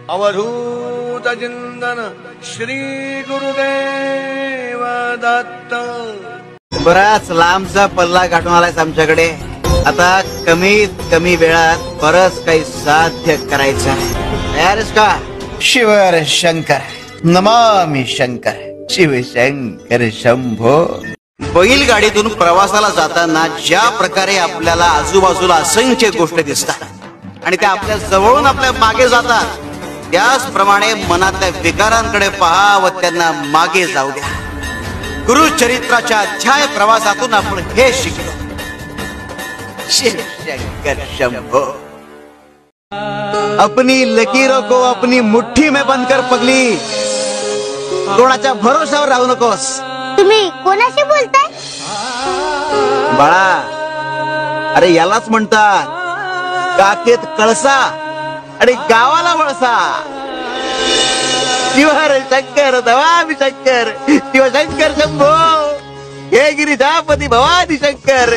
अवधूत चिंतन श्री गुरुदेव दत्त. बराच लांबचा पल्ला गाठून आलाय आमच्याकडे. आता कमीत कमी वेळात बरंच काही साध्य करायचं आहे. तयार आहेस का? शिवर शंकर नमामि शंकर शिव शंकर शंभो. बैलगाडीतून प्रवासाला जाताना ज्या प्रकारे आपल्याला आजूबाजूला असंख्य गोष्टी दिसतात आणि त्या आपल्या जवळून आपल्या मागे जातात, त्याचप्रमाणे मनातल्या विकारांकडे पहा व त्यांना मागे जाऊ द्या. गुरुचरित्राच्या अध्याय प्रवासातून आपण हे शिकलो. शिव शंकर शंभो. अपनी लकीरों को अपनी मुट्ठी में बंद कर पगली. कोणाच्या भरोशावर राहू नकोस. तुम्ही कोणाशी बोलताय? बाळा, अरे यालाच म्हणतात काकेत कळसा आणि गावाला वळसा. शिवर शंकर नमामि शंकर शिव शंकर शंभो. हे गिरिजापती भवानी शंकर